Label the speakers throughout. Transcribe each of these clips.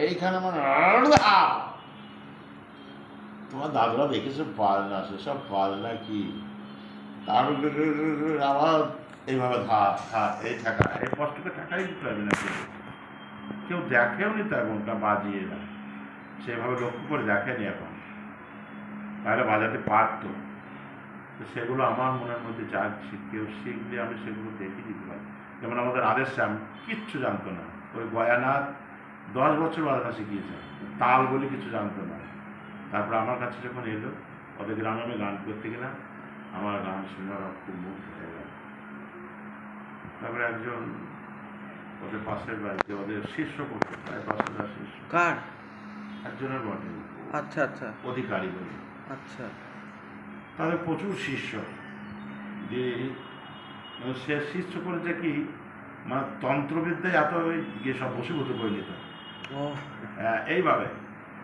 Speaker 1: এইখানে আমার তোমার দাদুরা দেখেছে বাজনা, সেসব বাজনা কি তার আবার এইভাবে ধা ধা এই ঠাকা এই কষ্টকে ঠাকাই দিতে পারবে না কেউ দেখেও নি তো এমনটা বাজিয়ে না, সেভাবে লক্ষ্য করে দেখেনি এখন, তাহলে বাজাতে পারতো। তো সেগুলো আমার মনের মধ্যে জাগছে, কেউ শিখলে আমি সেগুলো দেখে দিতে পারি। যেমন আমাদের আদেশ শ্যাম কিচ্ছু জানতো না, ওই গয়ানাথ 10 বছর বাজনা শিখিয়েছে, তাল বলে কিছু জানতো না। তারপর আমার কাছে যখন এলো, ওদের গ্রামে আমি গান করতে গেলাম, আমার গান শুনে ওরা খুব মুখ হয়ে গেল। তারপরে একজন ওদের পাশের বাড়িতে ওদের শিষ্য করতো, প্রায় 5,000 শিষ্য।
Speaker 2: কার?
Speaker 1: একজনের বটে।
Speaker 2: আচ্ছা আচ্ছা
Speaker 1: অধিকারী বলে।
Speaker 2: আচ্ছা।
Speaker 1: তাদের প্রচুর শিষ্য, যে সে শিষ্য করেছে কি, মানে তন্ত্রবিদ্যায় এত গিয়ে সব বসীভূত করে নিত এইভাবে।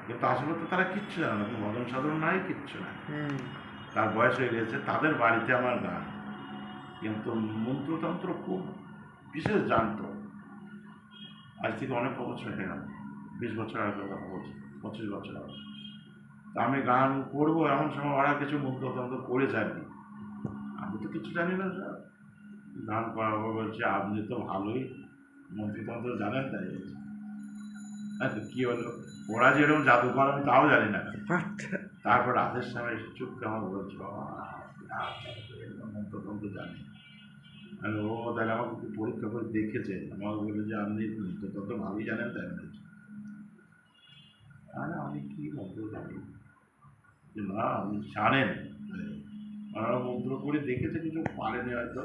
Speaker 1: কিন্তু আসলে তো তারা কিচ্ছু জানে না, কোনো ভজন সাধন নাই, কিচ্ছু না। তার বয়স হয়ে গেছে, তাদের বাড়িতে আমার গান, কিন্তু মন্ত্রতন্ত্র খুব বিশেষ জানতো। আজ থেকে অনেক বছর হয়ে গেল, 20 বছর আগের কথা বলছি, 25 বছর আগে। তা আমি গান করবো এমন সময় ওরা কিছু মন্ত্রতন্ত্র করে যায়নি, আমি তো কিছু জানি না স্যার। গান করাবো বলছে, আপনি তো ভালোই মন্ত্রতন্ত্র জানেন, তাই বলছে। আচ্ছা কী হলো, ওরা যেরকম জাদুকর আমি তাও জানি না। তারপর রাধের সামনে এসে চুপকে আমার বলছে, বাবা মন্ত্রতন্ত্র জানি। আর ও তাহলে আমাকে একটু পরীক্ষা করে দেখেছে, আমাকে বলে যে আপনি মন্ত্রতন্ত্র ভালোই জানেন, তাই বলছে। আরে আমি কি মন্ত্র জানি, যে না আপনি জানেন। ওনারা মন্ত্র করে দেখেছে, কিছু পারেনি হয়তো।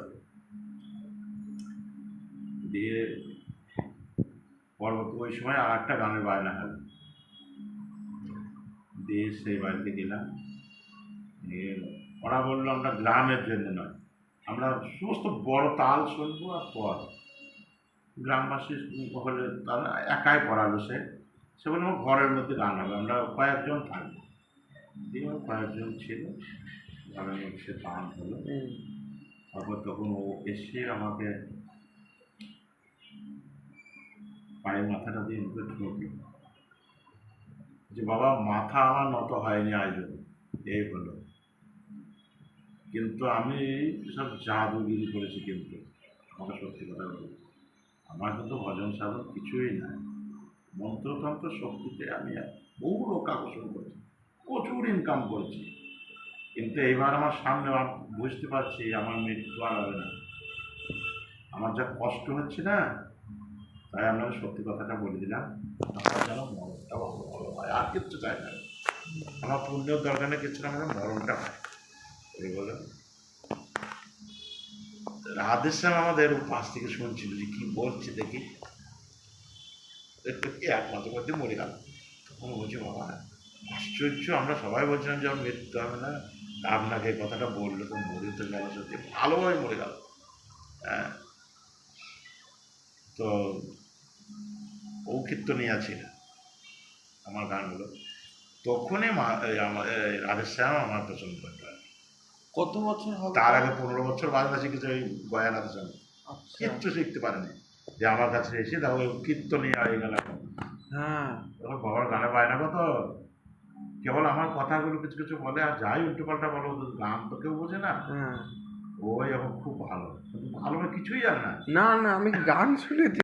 Speaker 1: দিয়ে পরবর্তী ওই সময় আর একটা গানের বায়না হল, দিয়ে সেই বাড়িতে গেলাম। ওরা বললো আমরা গ্রামের জন্য নয়, আমরা সমস্ত বড় তাল শুনবো আর পর গ্রামবাসী হলে তারা একাই পড়ালো। সে বললো আমার ঘরের মধ্যে গান হবে, আমরা কয়েকজন থাকবো। দিয়ে কয়েকজন ছিল, ঘরের মধ্যে গান হলো। তারপর তখন ও এসে আমাকে পায়ের মাথাটা দিয়ে মুখে ঠুকলো, যে বাবা মাথা আমার নত হয়নি আজও, এই হলো। কিন্তু আমি সব জাদুগিরি করেছি, কিন্তু আমাকে সত্যি কথা বলি, আমার কিন্তু ভজন সাধন কিছুই নাই। মন্ত্রতন্ত্র শক্তিতে আমি বহু লোক আকর্ষণ করেছি, প্রচুর ইনকাম করেছি। কিন্তু এইবার আমার সামনে বুঝতে পারছি আমার মৃত্যু আর হবে না, আমার যা কষ্ট হচ্ছে না, তাই আপনাকে সত্যি কথাটা বলে দিলাম, আমার যেন মরণটা ভালো হয়, আর কিচ্ছু চাই না। আমার পুণ্যের দরকার নেই কিছু না, আমাদের মরণটা হয়। এই বলে রাধেশ্যাম আমাদের পাশ থেকে শুনছিল যে কি বলছে দেখি, এক মাসের মধ্যে মরে গেল। তখন বলছি বাবা আশ্চর্য, আমরা সবাই বলছিলাম যে আমার মৃত্যু হবে না, আপনাকে এই কথাটা বললো তো মরে তো গেল, সত্যি ভালোভাবে মরে গেল। হ্যাঁ, তো ও কীর্তনিয়া ছিল আমার গানগুলো, তখনই রাধেশ্যাম আমার পছন্দ করতে হয়।
Speaker 2: কত বছর হবে?
Speaker 1: তার আগে 15 বছর বাজনা শিখেছে ওই গয়ানাথের সঙ্গে, কিচ্ছু শিখতে পারেনি। যে আমার কাছে এসে তারপর কীর্তনিয়া হয়ে গেল এখন।
Speaker 2: হ্যাঁ,
Speaker 1: তখন বাবার গানে পায় না কত, কেবল আমার কথাগুলো কিছু কিছু বলে, আর যাই উল্টো পাল্টা বলো, গান তো কেউ বোঝে না। ওই এখন খুব ভালো, কিন্তু ভালো কিছুই জানে না।
Speaker 2: না না, আমি গান শুনেছি।